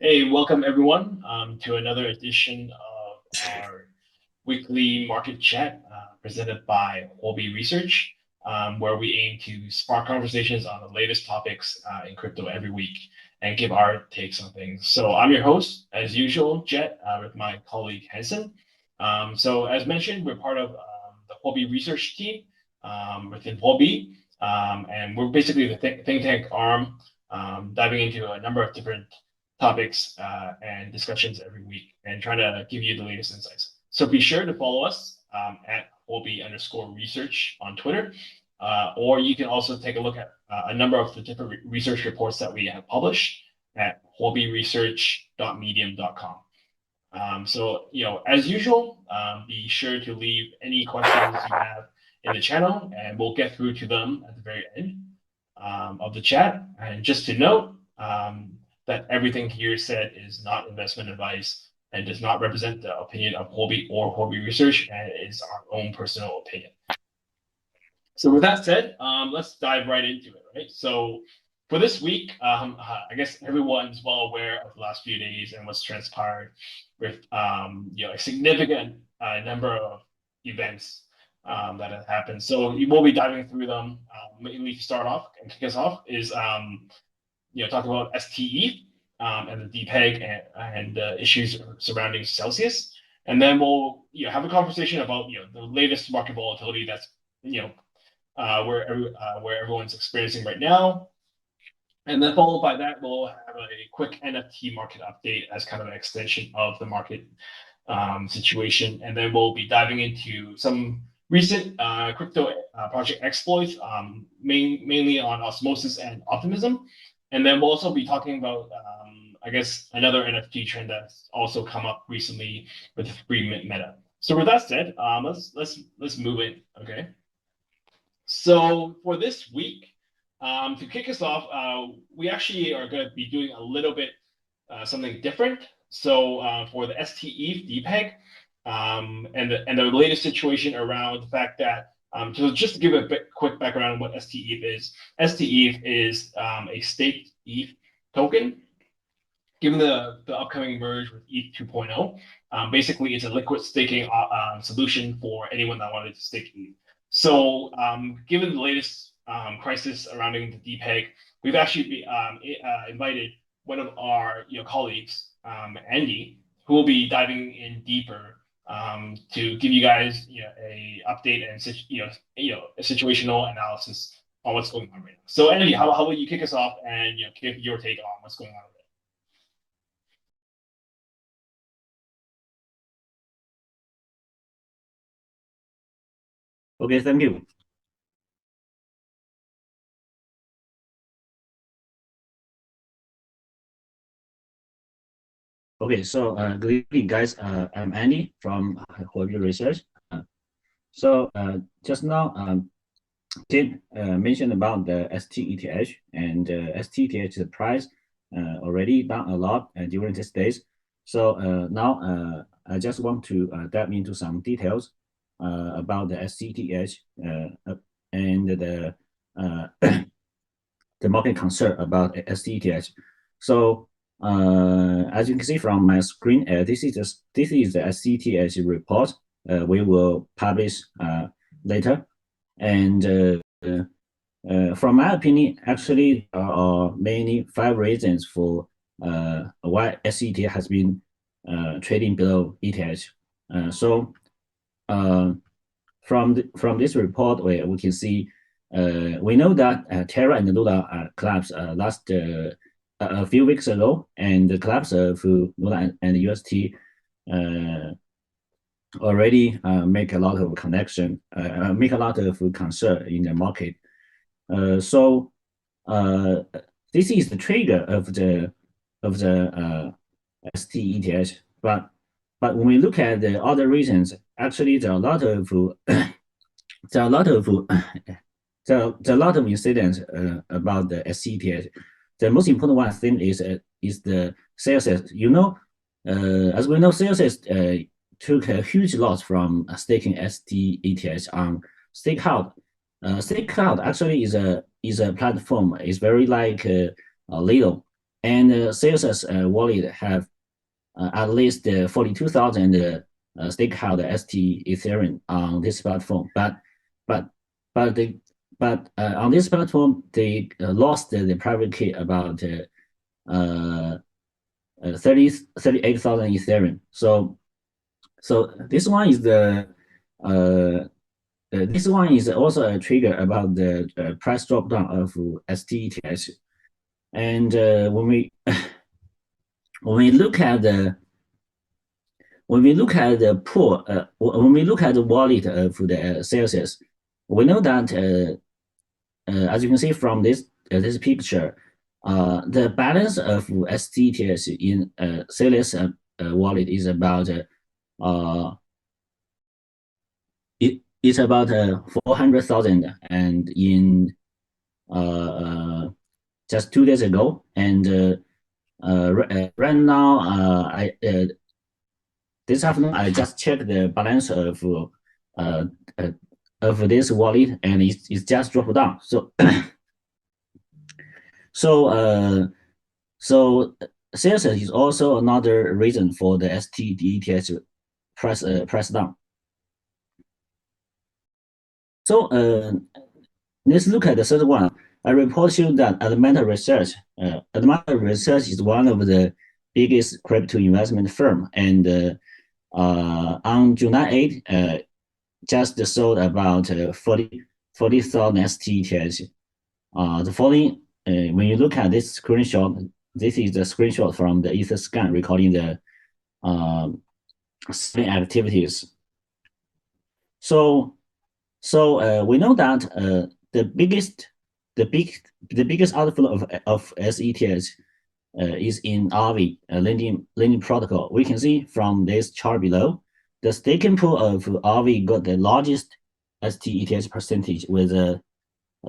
Hey, welcome everyone to another edition of our weekly market chat presented by Huobi Research, where we aim to spark conversations on the latest topics in crypto every week and give our takes on things. So I'm your host, as usual, Jet, with my colleague Hanson. So as mentioned, we're part of the Huobi Research team within Huobi, and we're basically the think tank arm diving into a number of different topics and discussions every week and trying to give you the latest insights. So be sure to follow us at OB_research on Twitter, or you can also take a look at a number of the different research reports that we have published at huobiresearch.medium.com. So, as usual, be sure to leave any questions you have in the channel, and we'll get through to them at the very end of the chat. And just to note, that everything here said is not investment advice and does not represent the opinion of Huobi or Huobi Research, and is our own personal opinion. So with that said, let's dive right into it, right? So for this week, I guess everyone's well aware of the last few days and what's transpired with a significant number of events that have happened. So we will be diving through them. Mainly to start off and kick us off is talk about STE and the Depeg and the issues surrounding Celsius, and then we'll have a conversation about the latest market volatility that's where everyone's experiencing right now, and then followed by that we'll have a quick NFT market update as kind of an extension of the market situation, and then we'll be diving into some recent crypto project exploits, mainly on Osmosis and Optimism. And then we'll also be talking about, I guess, another NFT trend that's also come up recently with free mint meta. So with that said, let's move in. Okay. So for this week, to kick us off, we actually are going to be doing a little bit something different. So for the STE Depeg, and the latest situation around the fact that so just to give a quick background on what STETH is, STETH is a staked ETH token. Given the upcoming merge with ETH 2.0, basically it's a liquid staking solution for anyone that wanted to stake ETH. So given the latest crisis surrounding the Depeg, we've actually invited one of our colleagues, Andy, who will be diving in deeper to give you guys a update and a situational analysis on what's going on right now. So Andy, how about you kick us off and give your take on what's going on with it? Okay, thank you. Okay, so good evening, guys. I'm Andy from Huobi Research. Just now, Tim mentioned about the STETH, and STETH the price already down a lot during these days. So now I just want to dive into some details about the STETH and the the market concern about STETH. So as you can see from my screen, this is the STETH report we will publish later. And from my opinion, actually, there are mainly 5 reasons for why STETH has been trading below ETH. From this report, we can see we know that Terra and Luna collapsed last a few weeks ago, and the collapse of Luna and UST already make a lot of connection, make a lot of concern in the market. This is the trigger of the STETH, but when we look at the other reasons, actually there are a lot of incidents about the STETH. The most important one, I think, is the Celsius. As we know, Celsius took a huge loss from staking STETH on Stakeout. Stakeout actually is a platform. It's very like Lido, And Celsius wallet have at least 42,000 stake-held ST Ethereum on this platform, but on this platform they lost the private key about 38,000 Ethereum. So this one is this one is also a trigger about the price drop down of STETH. And when we look at the pool, when we look at the wallet of the Celsius, we know that as you can see from this picture, the balance of STETH in Celsius wallet is about it's about 400,000, and in just 2 days ago, and right now this afternoon I just checked the balance of this wallet, and it's just dropped down. So so Celsius is also another reason for the STETH price down. So let's look at the third one. A report showed that Atlanta Research is one of the biggest crypto investment firm, and on July 8, just sold about 40,000 STETH. The following, when you look at this screenshot, this is the screenshot from the Etherscan recording the selling activities. So we know that the biggest outflow of SETH is in RV lending protocol. We can see from this chart below, the staking pool of RV got the largest STETH percentage with a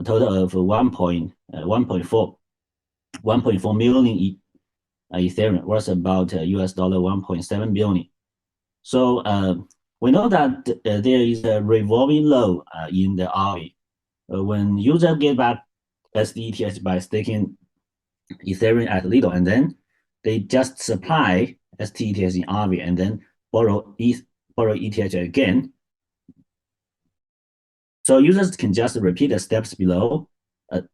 total of 1.4 million Ethereum, worth about US dollar 1.7 billion. So we know that there is a revolving loan in the RV. When users get back STETH by staking Ethereum at Lido, and then they just supply STETH in RV and then borrow ETH again. So users can just repeat the steps below, and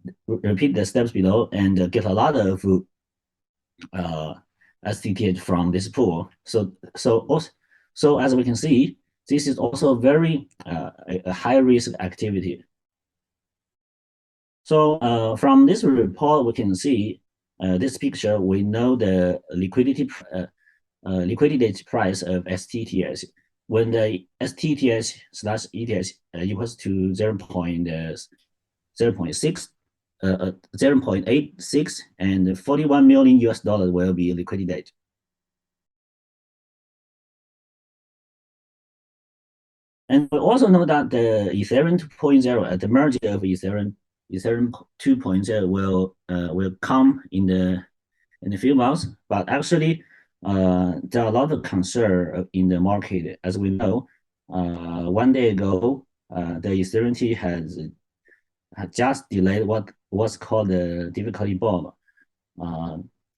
get a lot of STETH from this pool. So as we can see, this is also very a high risk activity. So from this report, we can see this picture. We know the liquidity price of STETH. When the STETH/ETH equals to 0.86 and 41 million US dollars will be liquidated. And we also know that the Ethereum 2.0, the merge of Ethereum 2.0 will come in the few months, but actually there are a lot of concern in the market. As we know, 1 day ago, the Ethereum team has just delayed what's called the difficulty bomb.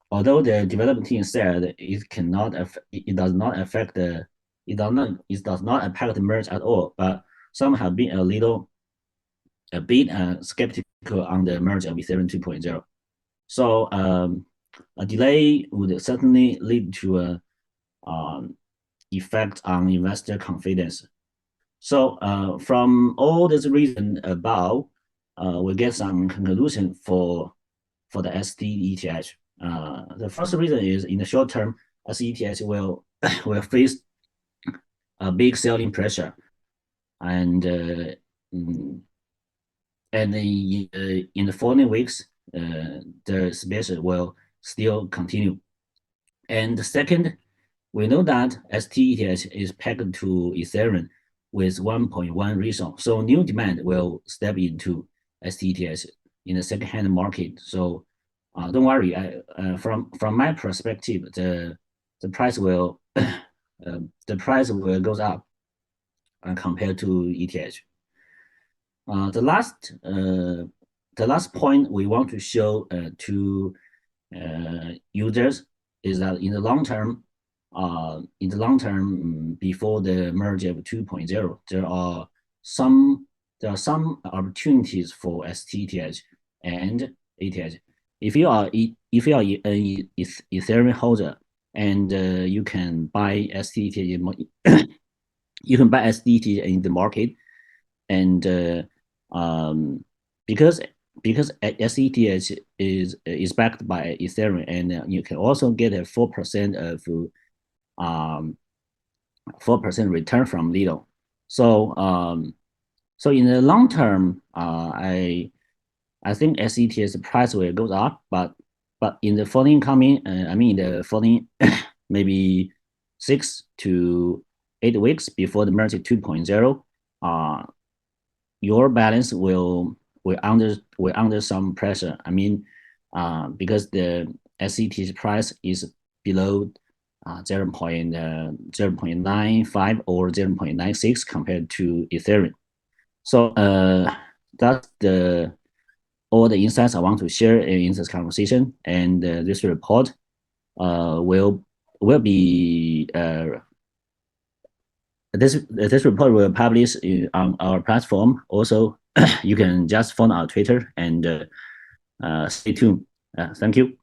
Although the development team said it does not impact the merge at all, but some have been a bit skeptical on the merge of Ethereum 2.0. So a delay would certainly lead to a effect on investor confidence. So from all this reason above, we get some conclusion for the STETH. The first reason is, in the short term, STETH will face a big selling pressure, and in the following weeks, the space will still continue. And second, we know that STETH is pegged to Ethereum with 1.1 reason, so new demand will step into STETH in the second-hand market. So don't worry. From my perspective, the price will goes up compared to ETH. The last point we want to show to users is that in the long term, before the merge of 2.0, there are some opportunities for STETH and ETH. If you are an Ethereum holder and you can buy STETH you can buy STETH in the market, and because SETH is backed by Ethereum, and you can also get a 4% of 4% return from Lido. So in the long term, I think SET's price will go up, but in the following in the following maybe 6 to 8 weeks before the merge 2.0, your balance will under some pressure. I mean, because the SET's price is below 0.95 or 0.96 compared to Ethereum. So that's all the insights I want to share in this conversation, and this report will be this report will publish on our platform. Also, you can just follow our Twitter and stay tuned. Thank you.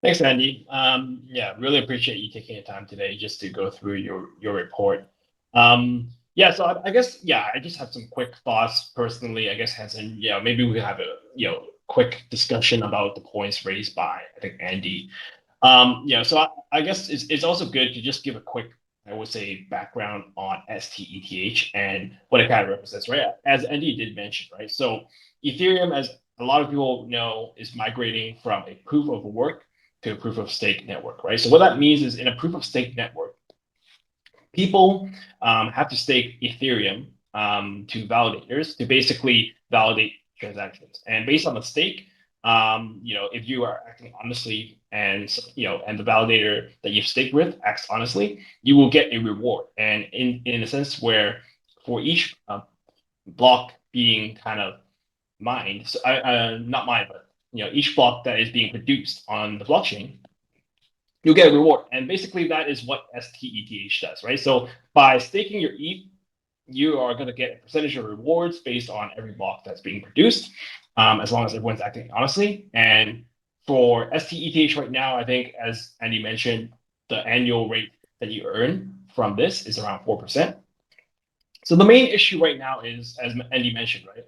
Thanks, Andy. Yeah, really appreciate you taking the time today just to go through your report. Yeah, so I guess, yeah, I just have some quick thoughts personally, I guess, Hanson. Yeah, maybe we can have a quick discussion about the points raised by, I think, Andy. Yeah, so I guess it's also good to just give a quick, I would say, background on STETH and what it kind of represents, right? As Andy did mention, right? So Ethereum, as a lot of people know, is migrating from a proof of work to a proof of stake network, right? So what that means is in a proof of stake network, people have to stake Ethereum to validators to basically validate transactions. And based on the stake, if you are acting honestly and and the validator that you've staked with acts honestly, you will get a reward. And in a sense where for each block being kind of mined, so not mined, but each block that is being produced on the blockchain, you'll get a reward. And basically that is what STETH does, right? So by staking your ETH, you are going to get a percentage of rewards based on every block that's being produced, as long as everyone's acting honestly. And for STETH right now, I think, as Andy mentioned, the annual rate that you earn from this is around 4%. So the main issue right now is, as Andy mentioned, right?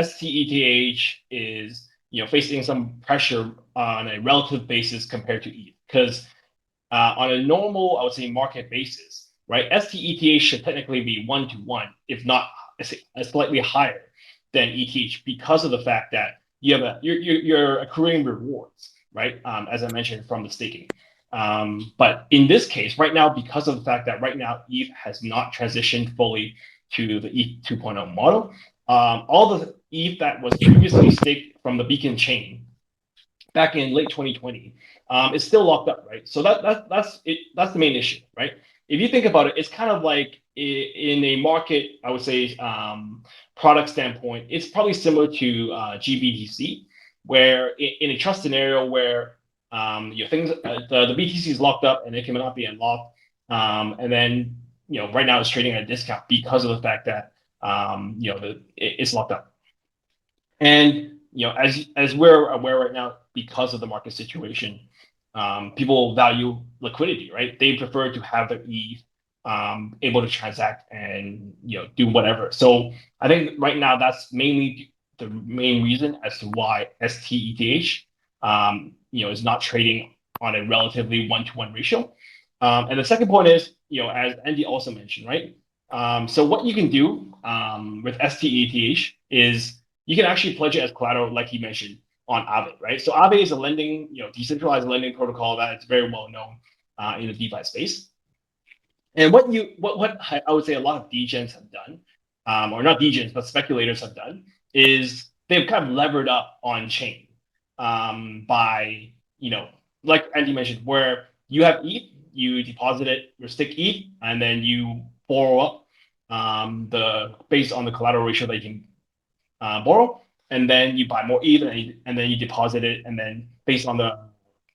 STETH is facing some pressure on a relative basis compared to ETH, because on a normal, I would say, market basis, right? STETH should technically be 1-to-1, if not slightly higher than ETH, because of the fact that you're accruing rewards, right? As I mentioned, from the staking. But in this case, right now, because of the fact that right now ETH has not transitioned fully to the ETH 2.0 model, all the ETH that was previously staked from the Beacon chain back in late 2020 is still locked up, right? So that's it. That's the main issue, right? If you think about it, it's kind of like in a market, I would say, product standpoint, it's probably similar to GBTC, where in a trust scenario where things the BTC is locked up and it cannot be unlocked, and then right now it's trading at a discount because of the fact that it's locked up. And as we're aware right now, because of the market situation, people value liquidity, right? They prefer to have their ETH able to transact and do whatever. So I think right now that's mainly the main reason as to why STETH is not trading on a relatively 1-to-1 ratio. And the second point is, as Andy also mentioned, right? So what you can do with STETH is you can actually pledge it as collateral, like he mentioned, on Aave, right? So Aave is a lending, decentralized lending protocol that is very well known in the DeFi space. And what I would say a lot of degens have done, or not degens, but speculators have done, is they've kind of levered up on chain by, like Andy mentioned, where you have ETH, you deposit it, your stake ETH, and then you borrow up based on the collateral ratio that you can borrow. and then you buy more ETH, and then you deposit it, and then based on the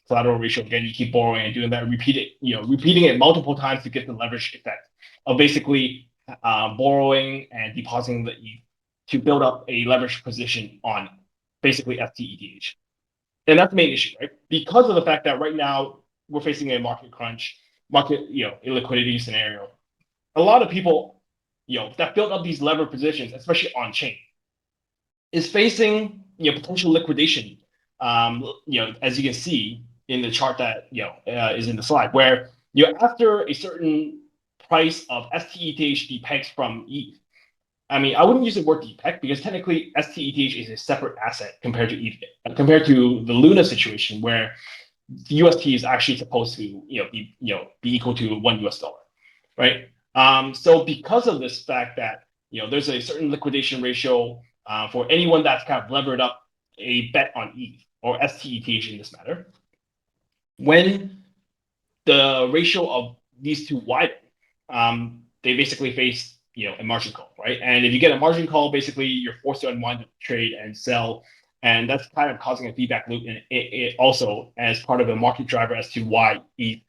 collateral ratio, again, you keep borrowing and doing that, repeating it multiple times to get the leverage effect of basically borrowing and depositing the ETH to build up a leverage position on basically FTETH. And that's the main issue, right? Because of the fact that right now we're facing a market crunch, illiquidity scenario. A lot of people, that built up these lever positions, especially on chain, is facing potential liquidation. As you can see in the chart that is in the slide, where after a certain price of STETH depegs from ETH. I mean, I wouldn't use the word depeg because technically STETH is a separate asset compared to ETH, compared to the Luna situation where the UST is actually supposed to be equal to $1, right? So because of this fact that there's a certain liquidation ratio for anyone that's kind of levered up a bet on ETH or STETH in this matter, when the ratio of these two widen, they basically face a margin call, right? And if you get a margin call, basically you're forced to unwind the trade and sell, and that's kind of causing a feedback loop, and it also as part of a market driver as to why ETH,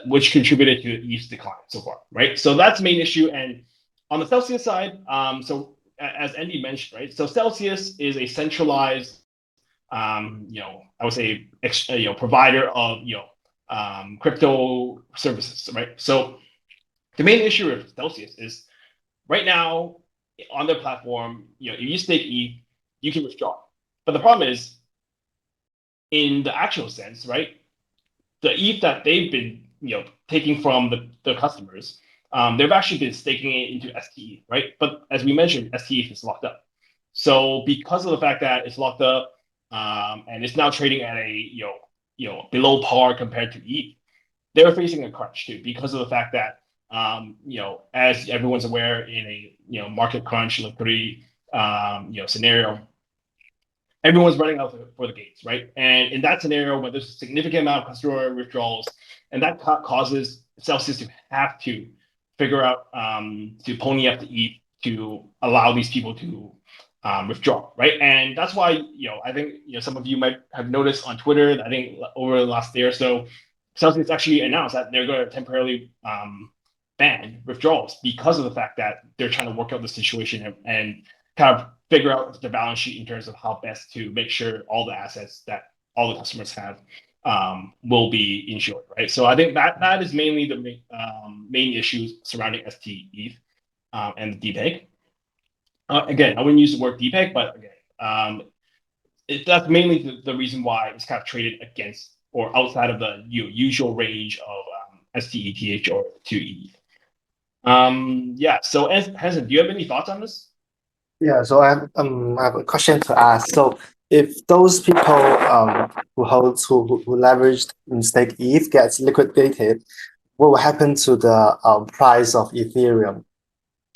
which contributed to ETH's decline so far, right? So that's the main issue. And on the Celsius side, so as Andy mentioned, right? So Celsius is a centralized, I would say, provider of crypto services, right? So the main issue with Celsius is right now on their platform, if you stake ETH, you can withdraw. But the problem is, in the actual sense, right, the ETH that they've been taking from the customers, they've actually been staking it into STE, right? But as we mentioned, STE is locked up. So because of the fact that it's locked up, and it's now trading at a below par compared to ETH, they're facing a crunch too because of the fact that as everyone's aware, in a market crunch liquidity scenario, everyone's running out for the gates, right? And in that scenario, when there's a significant amount of customer withdrawals, and that causes Celsius to have to figure out to pony up the ETH to allow these people to withdraw, right? And that's why I think some of you might have noticed on Twitter that I think over the last day or so, Celsius actually announced that they're going to temporarily ban withdrawals because of the fact that they're trying to work out the situation and kind of figure out the balance sheet in terms of how best to make sure all the assets that all the customers have will be insured, right? So I think that is mainly the main issues surrounding STETH and the DPEG. Again, I wouldn't use the word DPEG, but again, that's mainly the reason why it's kind of traded against or outside of the usual range of STETH or 2ETH. Yeah. So Hansen, do you have any thoughts on this? Yeah, so I have a question to ask. So if those people who leveraged and stake ETH gets liquidated, what will happen to the price of Ethereum?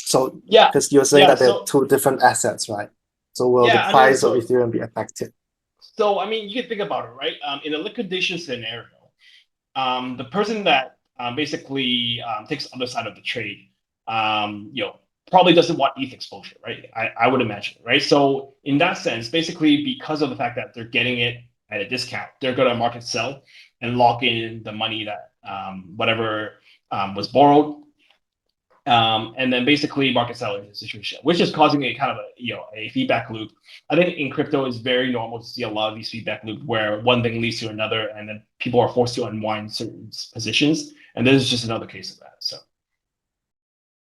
So Yeah, because you're saying that they're so two different assets, right? So will the yeah, I mean, price of Ethereum be affected? so I mean, you can think about it, right? In a liquidation scenario, the person that basically takes the other side of the trade, probably doesn't want ETH exposure, right? I would imagine, right? So in that sense, basically because of the fact that they're getting it at a discount, they're going to market sell and lock in the money that whatever was borrowed, and then basically market sell in the situation, which is causing a kind of a feedback loop. I think in crypto it's very normal to see a lot of these feedback loop where one thing leads to another, and then people are forced to unwind certain positions, and this is just another case of that.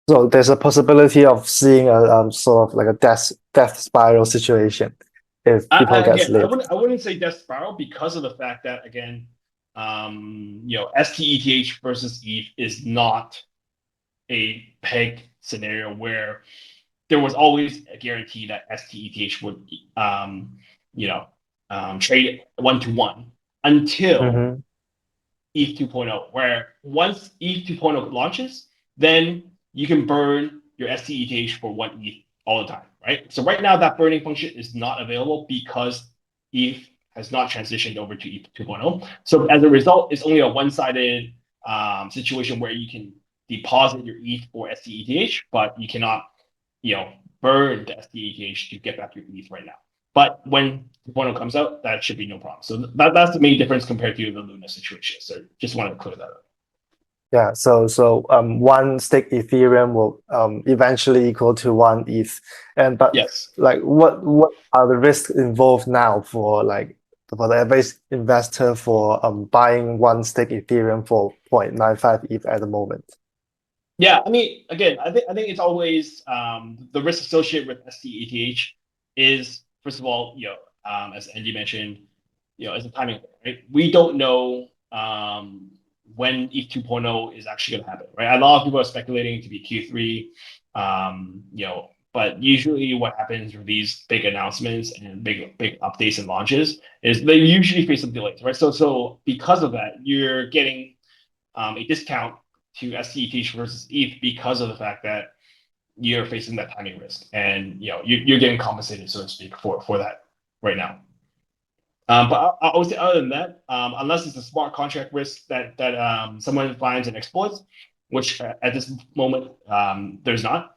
So there's a possibility of seeing a sort of like a death spiral situation if people get Again, slipped. I wouldn't say death spiral because of the fact that again, STETH versus ETH is not a peg scenario where there was always a guarantee that STETH would trade 1-to-1 until ETH 2.0, where once ETH 2.0 launches, then you can burn your STETH for 1 ETH all the time, right? So right now that burning function is not available because ETH has not transitioned over to ETH 2.0. So as a result, it's only a one-sided situation where you can deposit your ETH for STETH, but you cannot, burn the SDETH to get back your ETH right now. But when 2.0 comes out, that should be no problem. So that's the main difference compared to the Luna situation. So just wanted to clear that up. Yeah, so one stake Ethereum will eventually equal to one ETH, but Yes. like what are the risks involved now for the average investor for buying one stake Ethereum for 0.95 ETH at the moment? Yeah, I mean, again, I think it's always the risk associated with SDETH is, first of all, as Andy mentioned, as a timing, right? We don't know when ETH 2.0 is actually going to happen, right? A lot of people are speculating to be Q3, but usually what happens with these big announcements and big updates and launches is they usually face some delays, right? So because of that, you're getting a discount to SDETH versus ETH because of the fact that you're facing that timing risk, and you're getting compensated, so to speak, for that right now. But I would say other than that, unless it's a smart contract risk that someone finds and exploits, which at this moment there's not.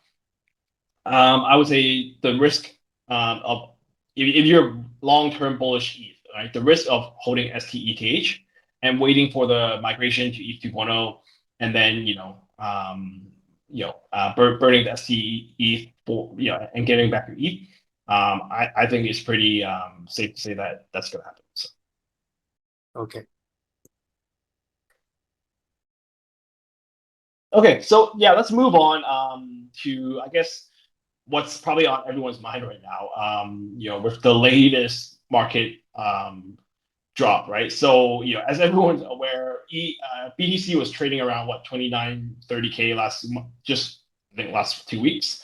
I would say the risk of if you're long-term bullish ETH, right, the risk of holding STETH and waiting for the migration to ETH 2.0, and then burning the STETH for and getting back your ETH. I think it's pretty safe to say that that's going to happen. So. Okay. Okay, so yeah, let's move on to, I guess, what's probably on everyone's mind right now. With the latest market drop, right? So as everyone's aware, BTC was trading around 29, 30K last 2 weeks.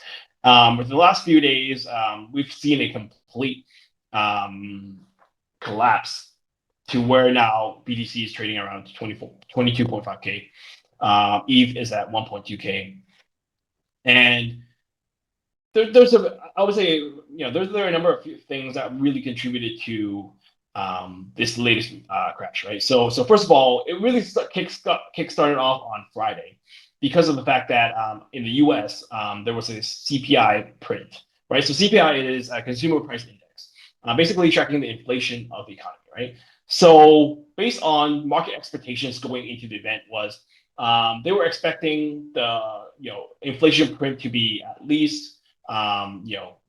With the last few days, we've seen a complete collapse to where now BTC is trading around 22.5K. ETH is at 1.2K. And there are a number of things that really contributed to this latest crash, right? So first of all, it really kick-started off on Friday because of the fact that in the US, there was a CPI print, right? So CPI is a consumer price index, basically tracking the inflation of the economy, right? So based on market expectations going into the event was they were expecting the inflation print to be at least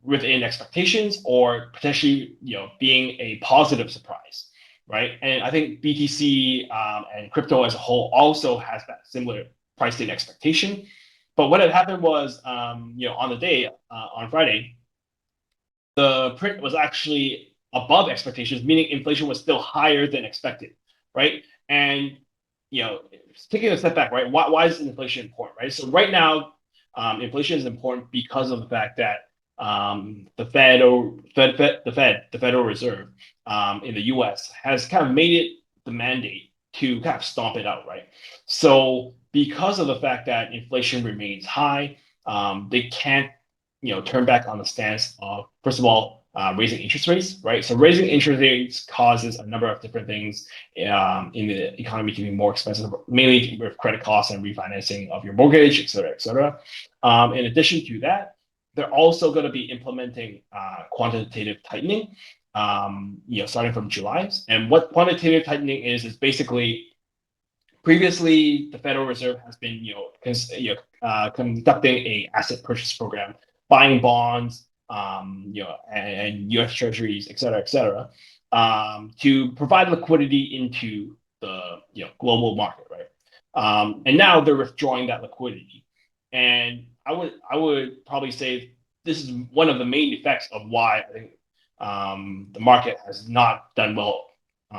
within expectations, or potentially being a positive surprise, right? And I think BTC and crypto as a whole also has that similar priced in expectation. But what had happened was on the day on Friday, the print was actually above expectations, meaning inflation was still higher than expected, right? And taking a step back, right? Why is inflation important, right? So right now, inflation is important because of the fact that the Federal Reserve in the U.S. has kind of made it the mandate to kind of stomp it out, right? So because of the fact that inflation remains high, they can't turn back on the stance of, first of all, raising interest rates, right? So raising interest rates causes a number of different things in the economy to be more expensive, mainly with credit costs and refinancing of your mortgage, et cetera, et cetera. In addition to that, they're also going to be implementing quantitative tightening, starting from July. And what quantitative tightening is basically, previously the Federal Reserve has been conducting a asset purchase program, buying bonds, and U.S. Treasuries, et cetera, to provide liquidity into the global market, right? And now they're withdrawing that liquidity, and I would probably say this is one of the main effects of why I think the market has not done well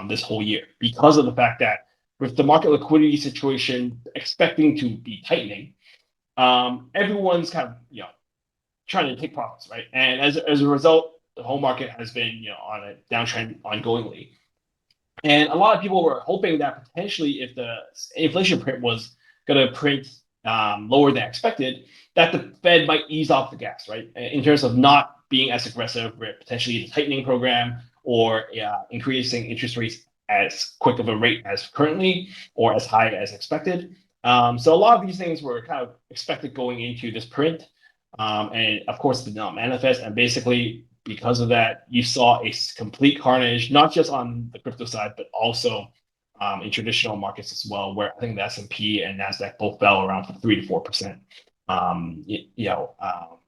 this whole year, because of the fact that with the market liquidity situation expecting to be tightening, everyone's kind of trying to take profits, right? And as a result, the whole market has been on a downtrend ongoingly. And a lot of people were hoping that potentially, if the inflation print was going to print lower than expected, that the Fed might ease off the gas, right? In terms of not being as aggressive with potentially the tightening program, or increasing interest rates as quick of a rate as currently, or as high as expected. So a lot of these things were kind of expected going into this print. and of course did not manifest. And basically because of that, you saw a complete carnage, not just on the crypto side, but also in traditional markets as well, where I think the S&P and Nasdaq both fell around 3 to 4%.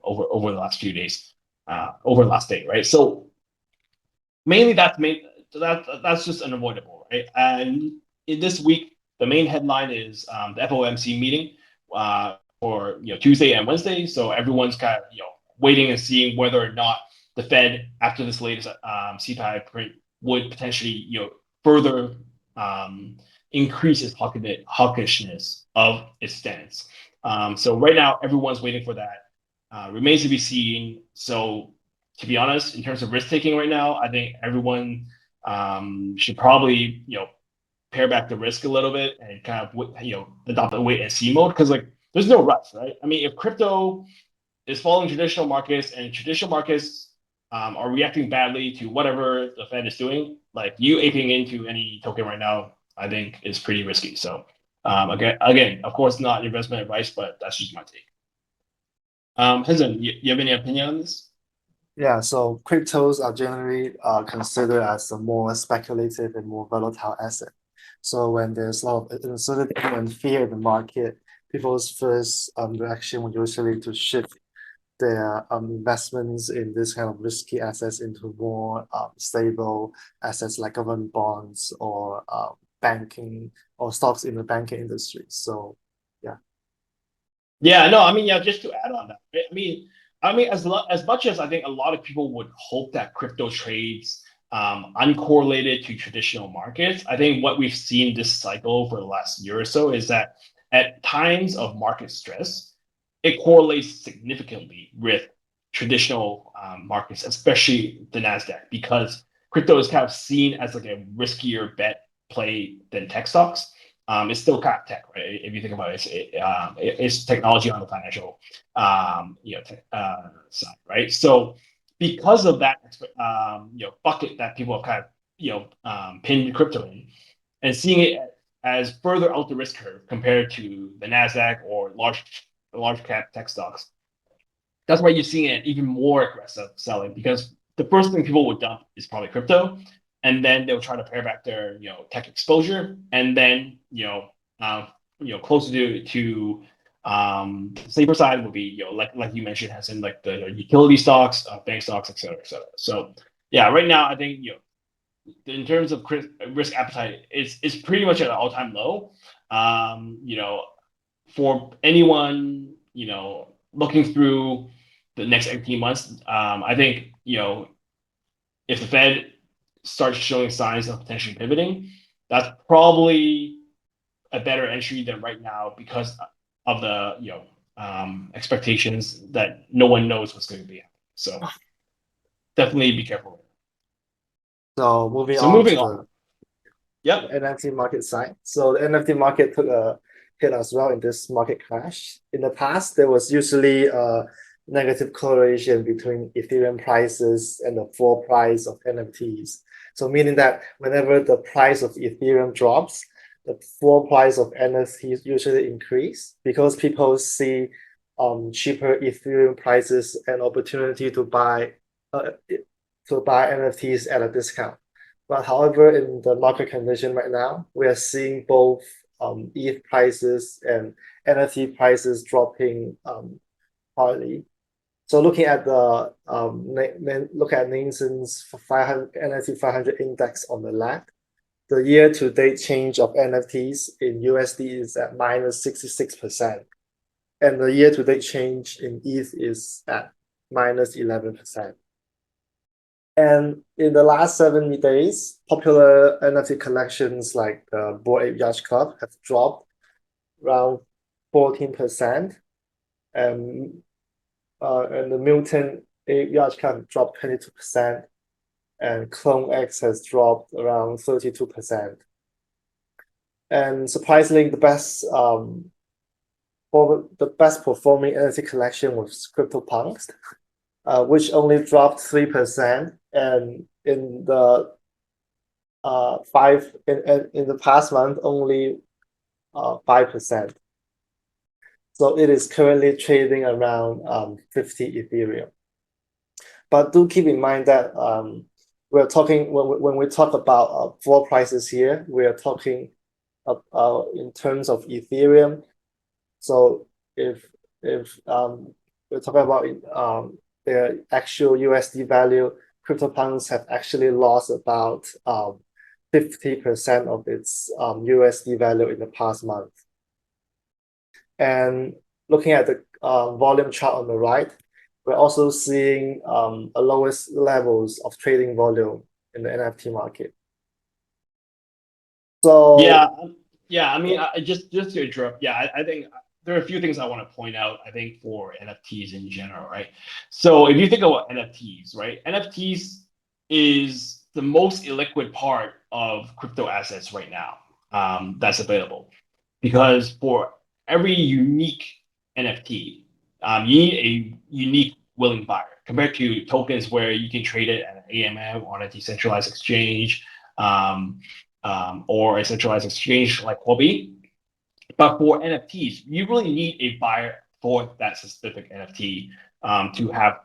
Over the last few days, over the last day, right? So mainly that's just unavoidable, right? And in this week, the main headline is the FOMC meeting for Tuesday and Wednesday. So everyone's kind of waiting and seeing whether or not the Fed, after this latest CPI print, would potentially further increase its hawkishness of its stance. So right now, everyone's waiting for that. Remains to be seen. So to be honest, in terms of risk taking right now, I think everyone should probably pare back the risk a little bit and kind of adopt a wait and see mode, because like there's no rush, right? I mean, if crypto is following traditional markets and traditional markets are reacting badly to whatever the Fed is doing, like you aping into any token right now, I think is pretty risky. So again, of course, not investment advice, but that's just my take. Hezan, you have any opinion on this? Yeah, so cryptos are generally considered as a more speculative and more volatile asset. So when there's a lot of uncertainty and fear in the market, people's first reaction would usually to shift their investments in this kind of risky assets into more stable assets like government bonds or banking or stocks in the banking industry. So Yeah, no, I mean, yeah, just to add on that, right? I mean, as much as I think a lot of people would hope that crypto trades uncorrelated to traditional markets, I think what we've seen this cycle for the last year or so is that at times of market stress, it correlates significantly with traditional markets, especially the Nasdaq, because crypto is kind of seen as like a riskier bet play than tech stocks. It's still kind of tech, right? If you think about it, it's technology on the financial side, right? So because of that bucket that people have kind of pinned crypto in, and seeing it as further out the risk curve compared to the Nasdaq or large cap tech stocks, that's why you're seeing an even more aggressive selling, because the first thing people would dump is probably crypto, and then they'll try to pare back their tech exposure, and then closer to safer side will be like you mentioned, has in like the utility stocks, bank stocks, et cetera, et cetera. So yeah, right now I think in terms of risk appetite, it's pretty much at an all-time low. For anyone looking through the next 18 months, I think if the Fed starts showing signs of potentially pivoting, that's probably a better entry than right now, because of the expectations that no one knows what's going to be happening. So definitely be careful. So moving So on moving to on. the Yep. NFT market side. So the NFT market took a hit as well in this market crash. In the past, there was usually a negative correlation between Ethereum prices and the floor price of NFTs. So meaning that whenever the price of Ethereum drops, the floor price of NFTs usually increase, because people see cheaper Ethereum prices and opportunity to buy NFTs at a discount. But however, in the market condition right now, we are seeing both ETH prices and NFT prices dropping partly. So looking at the look at Nielsen's 500 NFT 500 index on the left, the year-to-date change of NFTs in USD is at minus 66%, and the year-to-date change in ETH is at minus 11%. And in the last 7 days, popular NFT collections like the Bored Ape Yacht Club have dropped around 14%, and the Mutant Ape Yacht Club dropped 22%, and Clone X has dropped around 32%. And surprisingly, the best performing NFT collection was CryptoPunks, which only dropped 3%, and in the in the past month only 5%. So it is currently trading around 50 Ethereum. But do keep in mind that we're talking when we talk about floor prices here, we are talking in terms of Ethereum. So if we're talking about their actual USD value, CryptoPunks have actually lost about 50% of its USD value in the past month. And looking at the volume chart on the right, we're also seeing a lowest levels of trading volume in the NFT market. So yeah. I mean, just to interrupt. Yeah, I think there are a few things I want to point out. I think for NFTs in general, right? So if you think about NFTs, right? NFTs is the most illiquid part of crypto assets right now that's available, because for every unique NFT, you need a unique willing buyer compared to tokens where you can trade it at an AMM on a decentralized exchange, or a centralized exchange like Huobi. But for NFTs, you really need a buyer for that specific NFT to have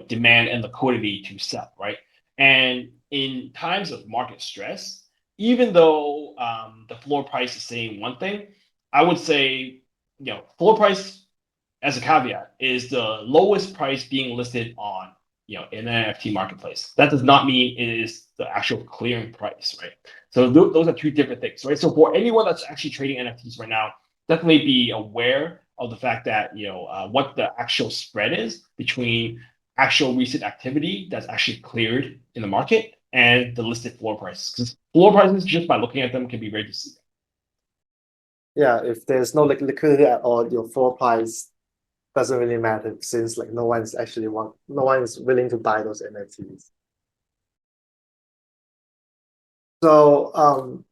demand and liquidity to sell, right? And in times of market stress, even though the floor price is saying one thing, I would say floor price as a caveat is the lowest price being listed on in an NFT marketplace. That does not mean it is the actual clearing price, right? So those are two different things, right? So for anyone that's actually trading NFTs right now, definitely be aware of the fact that what the actual spread is between actual recent activity that's actually cleared in the market and the listed floor price. Because floor prices, just by looking at them, can be very deceiving. Yeah, if there's no liquidity at all, your floor price doesn't really matter, since no one is willing to buy those NFTs. So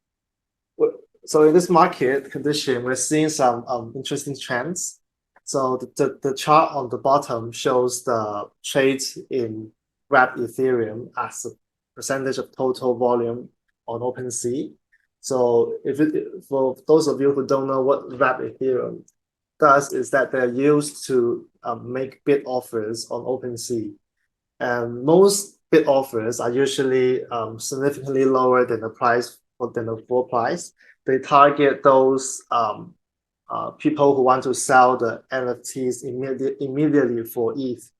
so in this market condition, we're seeing some interesting trends. So the chart on the bottom shows the trades in wrapped Ethereum as a percentage of total volume on OpenSea. So for those of you who don't know what wrapped Ethereum does, is that they're used to make bid offers on OpenSea. And most bid offers are usually significantly lower than the price or than the floor price. They target those people who want to sell the NFTs immediately for ETH.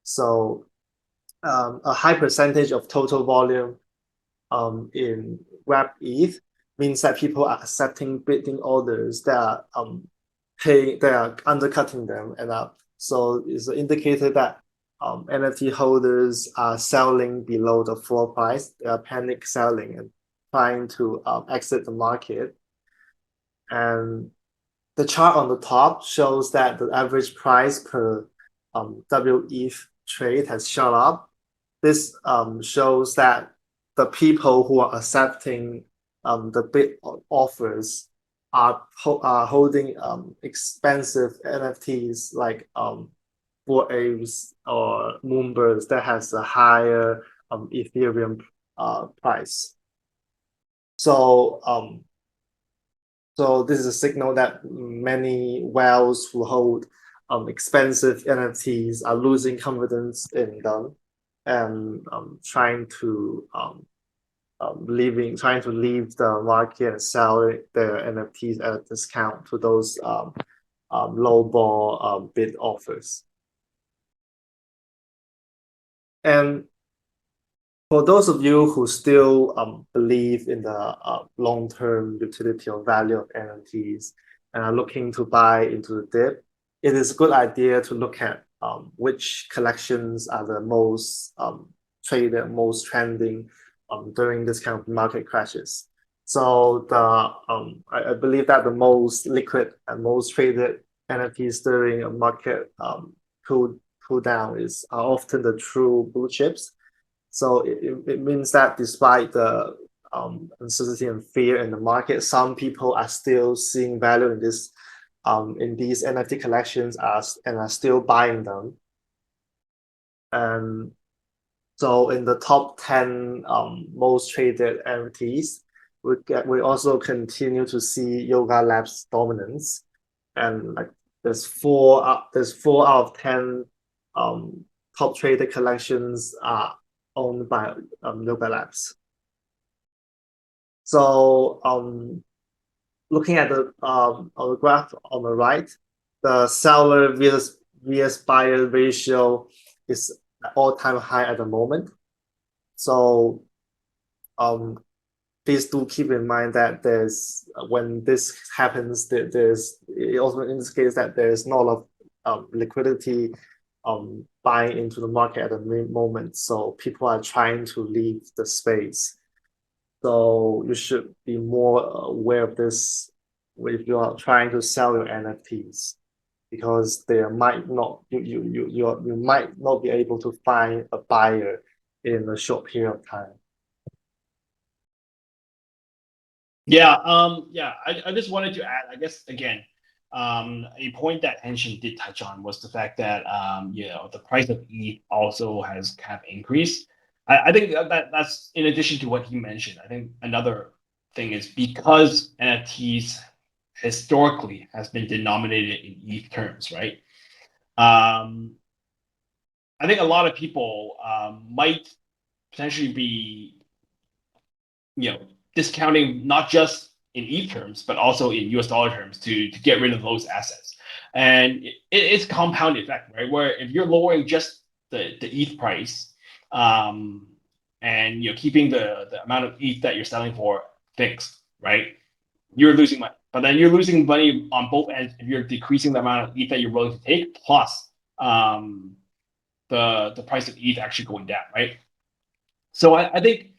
So a high percentage of total volume in wrapped ETH means that people are accepting bidding orders that are they are undercutting them, and so it's an indicator that NFT holders are selling below the floor price. They are panic selling and trying to exit the market. And the chart on the top shows that the average price per WETH trade has shot up. This shows that the people who are accepting the bid offers are holding expensive NFTs like Bored Apes or Moonbirds that has a higher Ethereum price. So this is a signal that many whales who hold expensive NFTs are losing confidence in them and trying to leave the market and sell their NFTs at a discount to those low ball bid offers. And for those of you who still believe in the long-term utility or value of NFTs and are looking to buy into the dip, it is a good idea to look at which collections are the most traded, most trending during this kind of market crashes. So I believe that the most liquid and most traded NFTs during a market cool down are often the true blue chips. So it means that despite the uncertainty and fear in the market, some people are still seeing value in these NFT collections and are still buying them. And so in the top 10 most traded NFTs, we also continue to see Yoga Labs dominance, and there's four out of 10 top traded collections are owned by Yoga Labs. So looking at the on the graph on the right, the seller vs buyer ratio is at all-time high at the moment. So please do keep in mind that when this happens, it also indicates that there's not a lot of liquidity buying into the market at the moment. So people are trying to leave the space. So you should be more aware of this if you are trying to sell your NFTs, because you might not be able to find a buyer in a short period of time. Yeah, I just wanted to add, I guess again, a point that Henshin did touch on was the fact that the price of ETH also has kind of increased. I think that's in addition to what he mentioned. I think another thing is because NFTs historically has been denominated in ETH terms, right? I think a lot of people might potentially be discounting not just in ETH terms, but also in US dollar terms to get rid of those assets. And it's compound effect, right? Where if you're lowering just the ETH price, and keeping the amount of ETH that you're selling for fixed, right? You're losing money. But then you're losing money on both ends if you're decreasing the amount of ETH that you're willing to take, plus the price of ETH actually going down, right? So I think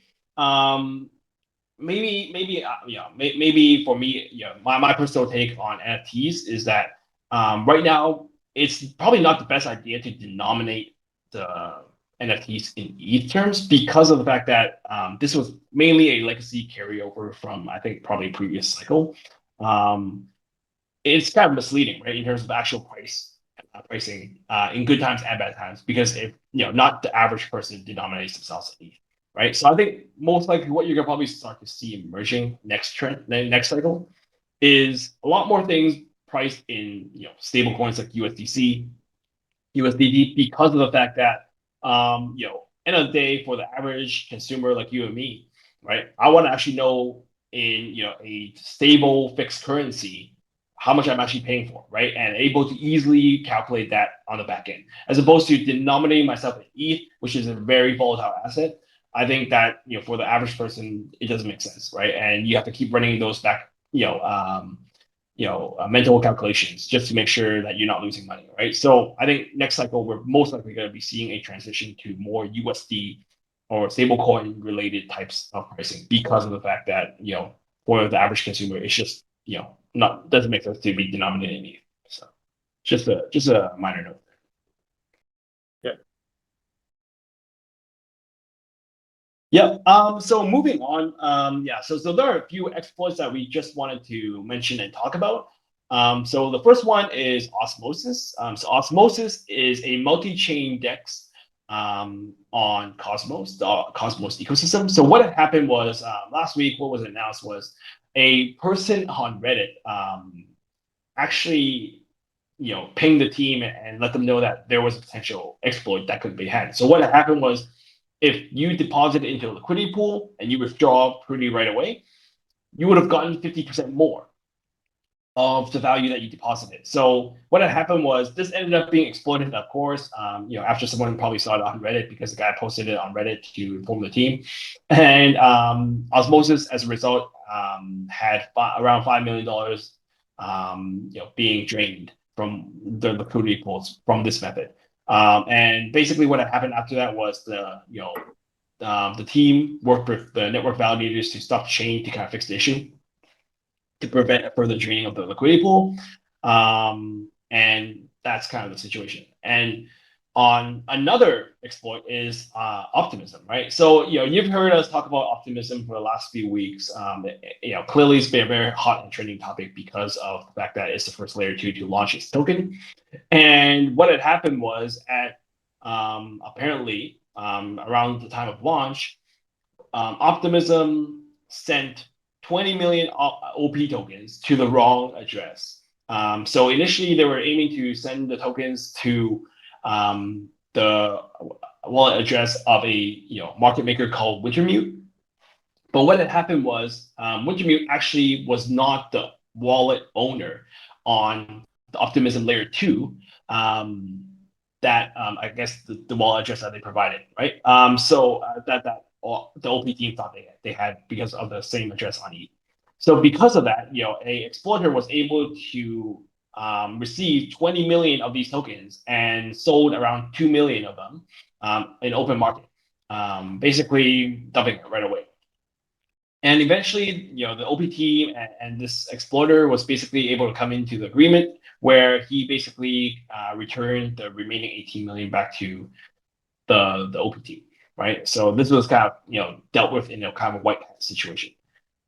maybe for me, my personal take on NFTs is that right now it's probably not the best idea to denominate the NFTs in ETH terms because of the fact that this was mainly a legacy carryover from I think probably previous cycle. It's kind of misleading, right, in terms of actual pricing in good times and bad times, because if not the average person denominates themselves in ETH. Right. So I think most likely what you're gonna probably start to see emerging next cycle is a lot more things priced in stable coins like USDC, USDT, because of the fact that end of the day for the average consumer like you and me, right? I want to actually know in a stable fixed currency how much I'm actually paying for, right? And able to easily calculate that on the back end, as opposed to denominating myself in ETH, which is a very volatile asset. I think that for the average person, it doesn't make sense, right? And you have to keep running those back, mental calculations just to make sure that you're not losing money, right? So I think next cycle we're most likely going to be seeing a transition to more USD or stablecoin related types of pricing because of the fact that for the average consumer, it's just not doesn't make sense to be denominated in ETH. So just a minor note. Yeah. So moving on. So there are a few exploits that we just wanted to mention and talk about. So the first one is Osmosis. So Osmosis is a multi-chain DEX on Cosmos, the Cosmos ecosystem. So what had happened was last week, what was announced was a person on Reddit actually pinged the team and let them know that there was a potential exploit that could be had. So what had happened was, if you deposit into a liquidity pool and you withdraw pretty right away, you would have gotten 50% more of the value that you deposited. So what had happened was this ended up being exploited, of course, after someone probably saw it on Reddit because the guy posted it on Reddit to inform the team. And Osmosis, as a result, had around $5 million being drained from the liquidity pools from this method. And basically what had happened after that was the team worked with the network validators to stop the chain to kind of fix the issue, to prevent a further draining of the liquidity pool. And that's kind of the situation. And on another exploit is optimism, right? So you've heard us talk about optimism for the last few weeks. Clearly it's been a very hot and trending topic because of the fact that it's the first layer 2 to launch its token. And what had happened was apparently around the time of launch, Optimism sent 20 million OP tokens to the wrong address. So initially they were aiming to send the tokens to the wallet address of a market maker called Wintermute. But what had happened was Wintermute actually was not the wallet owner on the Optimism Layer 2 that I guess the wallet address that they provided, right? So that the OP team thought they had because of the same address on ETH. So because of that, a exploiter was able to receive 20 million of these tokens and sold around 2 million of them in open market, basically dumping it right away. And eventually, the OP team and this exploiter was basically able to come into the agreement where he basically returned the remaining 18 million back to the OP team, right? So this was kind of dealt with in a kind of a white hat situation.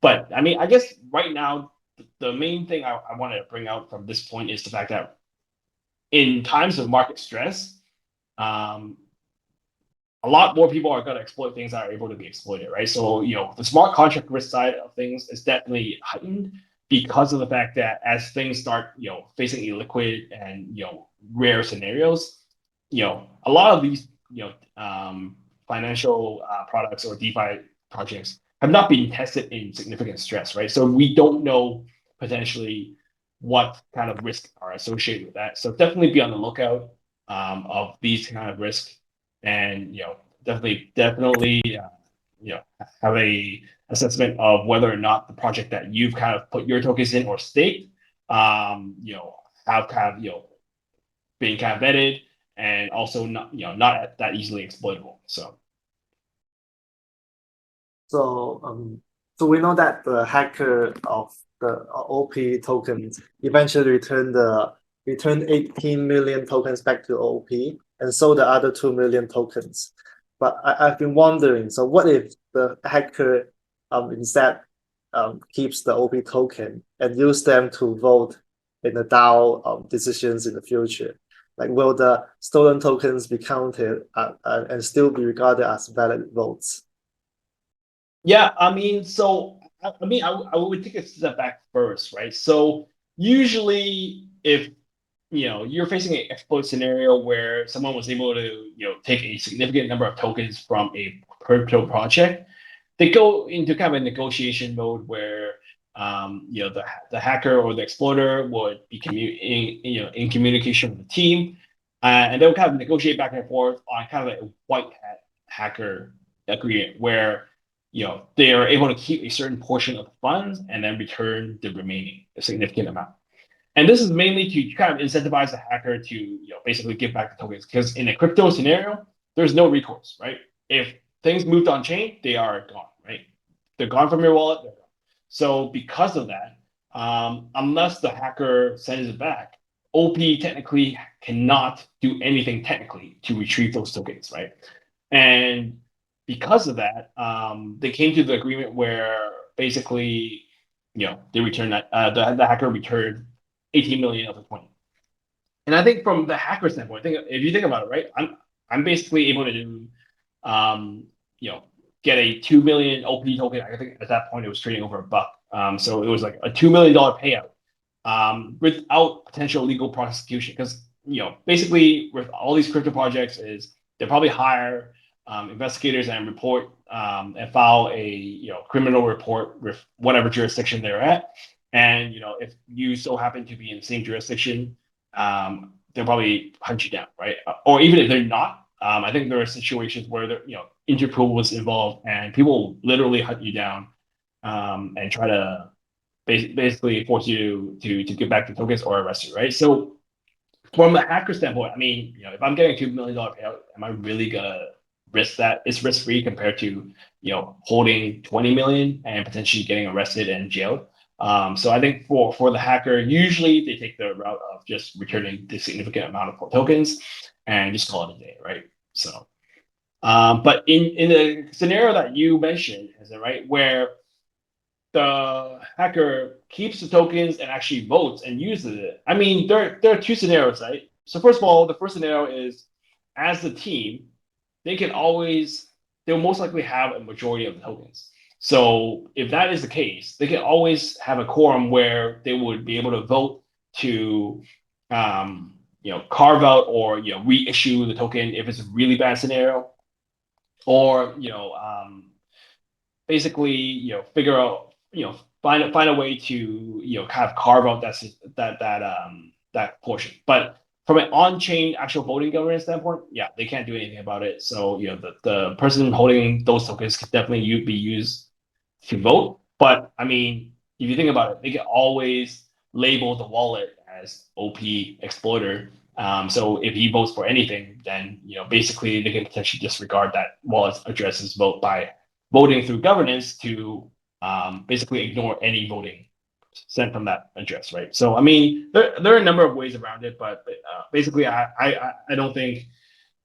But I mean, I guess right now the main thing I want to bring out from this point is the fact that in times of market stress, a lot more people are going to exploit things that are able to be exploited, right? So, the smart contract risk side of things is definitely heightened because of the fact that as things start, facing illiquid and, rare scenarios, a lot of these, financial products or DeFi projects have not been tested in significant stress, right? So we don't know potentially what kind of risks are associated with that. So definitely be on the lookout of these kind of risks and definitely have a assessment of whether or not the project that you've kind of put your tokens in or staked have kind of being kind of vetted and also not that easily exploitable. So we know that the hacker of the OP tokens eventually returned 18 million tokens back to OP and sold the other 2 million tokens. But I've been wondering, so what if the hacker instead keeps the OP token and use them to vote in the DAO decisions in the future? Like, will the stolen tokens be counted and still be regarded as valid votes? Yeah, I mean, I would take a step back first, right? So usually, if you're facing an exploit scenario where someone was able to take a significant number of tokens from a crypto project, they go into kind of a negotiation mode where the hacker or the exploiter would be in communication with the team, and they'll kind of negotiate back and forth on kind of a white hat hacker agreement where they are able to keep a certain portion of the funds and then return the remaining a significant amount. And this is mainly to kind of incentivize the hacker to basically give back the tokens because in a crypto scenario, there's no recourse, right? If things moved on chain, they are gone, right? They're gone from your wallet. They're gone. So because of that, unless the hacker sends it back, OP technically cannot do anything technically to retrieve those tokens, right? And because of that, they came to the agreement where basically, they returned that the hacker returned 18 million of the 20. And I think from the hacker standpoint, if you think about it, right, I'm basically able to do, get a 2 million OP token. I think at that point it was trading over $1. So it was like a $2 million payout without potential legal prosecution. Because basically with all these crypto projects is they probably hire investigators and report and file a criminal report with whatever jurisdiction they're at. And if you so happen to be in the same jurisdiction, they'll probably hunt you down, right? Or even if they're not, I think there are situations where Interpol was involved and people literally hunt you down and try to basically force you to give back the tokens or arrest you, right? So from a hacker standpoint, I mean, if I'm getting a $2 million payout, am I really gonna risk that? It's risk free compared to holding 20 million and potentially getting arrested and jailed. So I think for the hacker, usually they take the route of just returning the significant amount of tokens and just call it a day, right? So, but in the scenario that you mentioned, is it right, where the hacker keeps the tokens and actually votes and uses it. I mean, there are two scenarios, right? So first of all, the first scenario is as the team, they'll most likely have a majority of the tokens. So if that is the case, they can always have a quorum where they would be able to vote to carve out or reissue the token if it's a really bad scenario, or basically figure out find a way to kind of carve out that portion. But from an on-chain actual voting governance standpoint, yeah, they can't do anything about it. So the person holding those tokens could definitely be used to vote. But I mean, if you think about it, they can always label the wallet as OP exploiter. So if he votes for anything, then basically they can potentially disregard that wallet's address's vote by voting through governance to basically ignore any voting sent from that address, right? So I mean, there are a number of ways around it, but basically, I don't think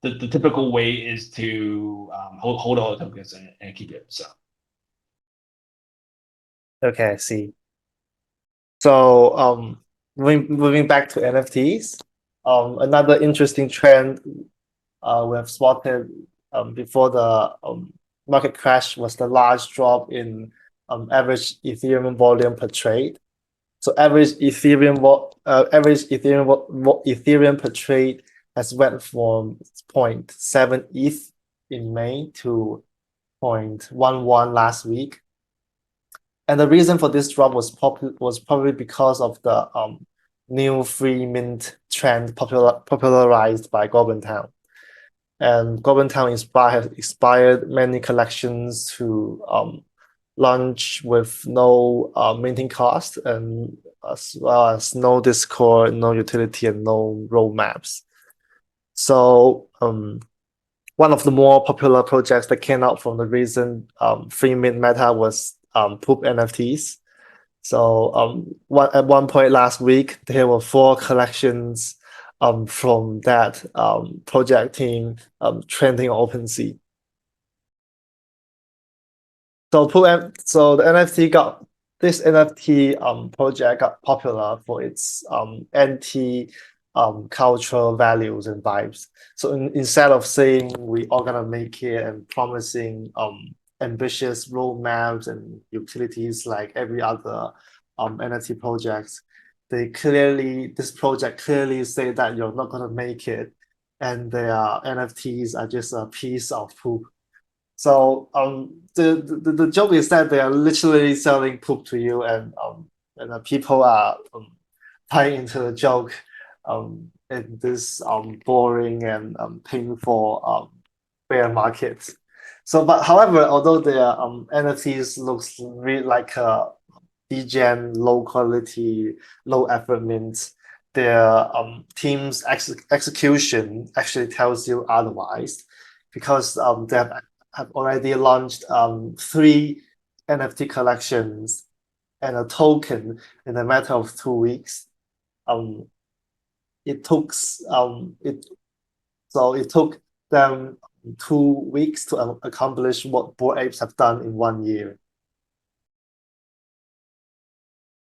the typical way is to hold all the tokens and keep it. So Okay, I see. So moving back to NFTs, another interesting trend we have spotted before the market crash was the large drop in average Ethereum volume per trade. So average Ethereum per trade has went from 0.7 ETH in May to 0.11 last week. And the reason for this drop was probably because of the new free mint trend popularized by Goblin Town. And Goblin Town has inspired many collections to launch with no minting cost, and as well as no Discord, no utility, and no roadmaps. So one of the more popular projects that came out from the recent free mint meta was Poop NFTs. So at one point last week, there were 4 collections from that project team trending on OpenSea. So this NFT project got popular for its anti cultural values and vibes. So instead of saying we all gonna make it and promising ambitious roadmaps and utilities like every other NFT projects, this project clearly say that you're not gonna make it, and their NFTs are just a piece of poop. So the joke is that they are literally selling poop to you, and people are buying into the joke in this boring and painful bear market. So, but however, although their NFTs looks really like a degen, low quality, low effort mint, their team's execution actually tells you otherwise, because they have already launched 3 NFT collections and a token in a matter of 2 weeks. It took them 2 weeks to accomplish what Bored Apes have done in 1 year.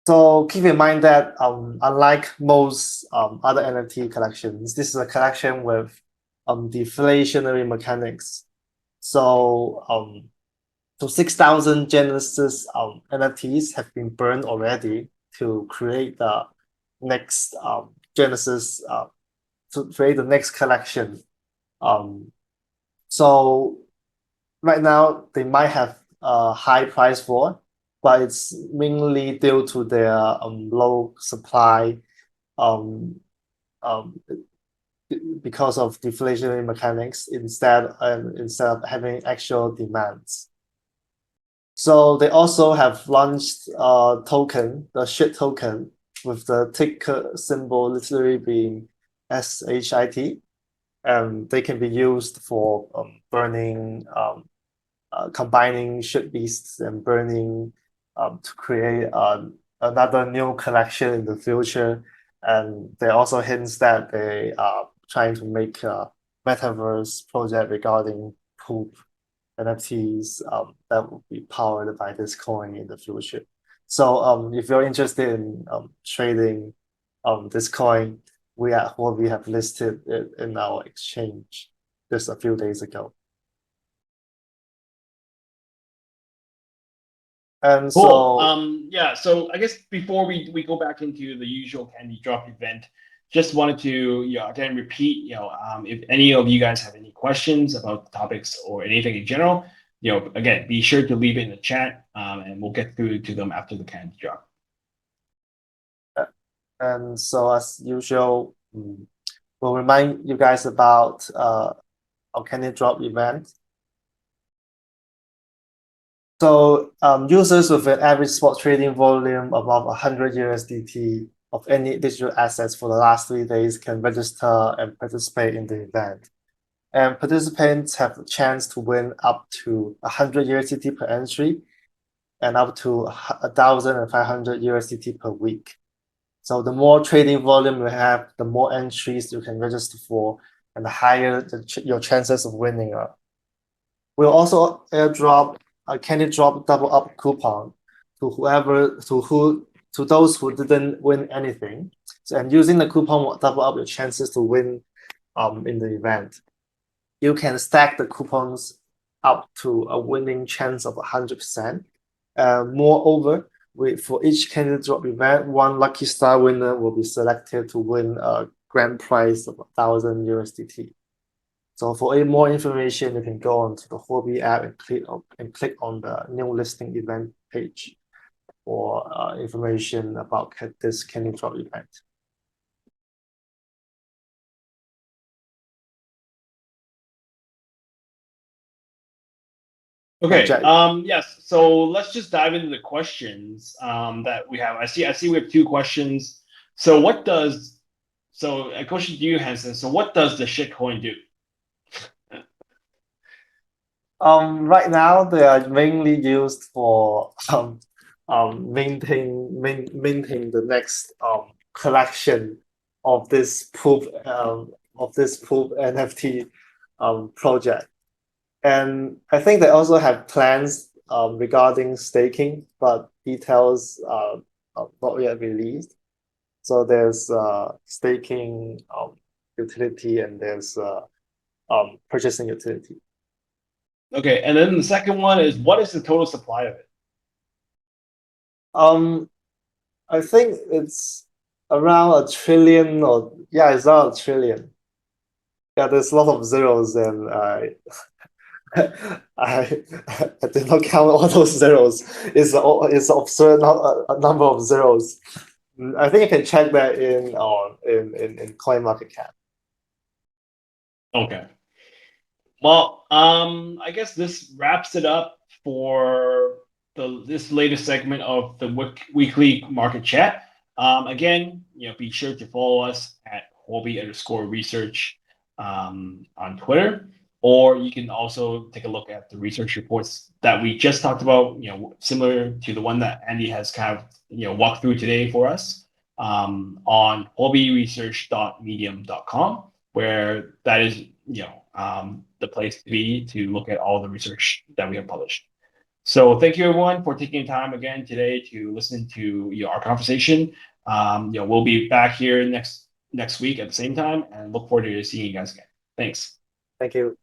So keep in mind that unlike most other NFT collections, this is a collection with deflationary mechanics. So 6,000 Genesis NFTs have been burned already to create the next Genesis to create the next collection. So right now they might have a high price for, but it's mainly due to their low supply because of deflationary mechanics instead of having actual demands. So they also have launched a token, the shit token, with the ticker symbol literally being SHIT, and they can be used for burning, combining shit beasts and burning to create another new collection in the future. And there are also hints that they are trying to make a metaverse project regarding poop NFTs that will be powered by this coin in the future. So if you're interested in trading this coin, we at Huobi have listed it in our exchange just a few days ago. And Cool. so Yeah. So I guess before we go back into the usual candy drop event, just wanted to again repeat if any of you guys have any questions about the topics or anything in general, again be sure to leave it in the chat, and we'll get through to them after the candy drop. and so as usual, we'll remind you guys about our candy drop event. So users with an average spot trading volume above 100 USDT of any digital assets for the last 3 days can register and participate in the event. And participants have a chance to win up to 100 USDT per entry and up to 1,500 USDT per week. So the more trading volume you have, the more entries you can register for, and the higher your chances of winning are. We'll also airdrop a candy drop double up coupon to those who didn't win anything. So, and using the coupon will double up your chances to win in the event. You can stack the coupons up to a winning chance of 100%. Moreover, for each candy drop event, one lucky star winner will be selected to win a grand prize of 1,000 USDT. So for more information, you can go onto the Huobi app and click on the new listing event page for information about this candy drop event. Okay. Jack. Yes. So let's just dive into the questions that we have. I see we have 2 questions. So a question to you, Hansen. So what does the shitcoin do? Right now they are mainly used for maintaining the next collection of this poop NFT project. And I think they also have plans regarding staking, but details are not yet released. So there's staking utility and there's purchasing utility. Okay, and then the second one is, what is the total supply of it? I think it's around 1 trillion, or it's around 1 trillion. Yeah, there's a lot of zeros, and I did not count all those zeros. It's absurd number of zeros. I think you can check that in CoinMarketCap. Okay. Well, I guess this wraps it up for this latest segment of the weekly market chat. Again, be sure to follow us at Huobi_research on Twitter, or you can also take a look at the research reports that we just talked about. Similar to the one that Andy has kind of walked through today for us on huobiresearch.medium.com, where that is the place to be to look at all the research that we have published. So thank you everyone for taking time again today to listen to our conversation. We'll be back here next week at the same time, and look forward to seeing you guys again. Thanks. Thank you.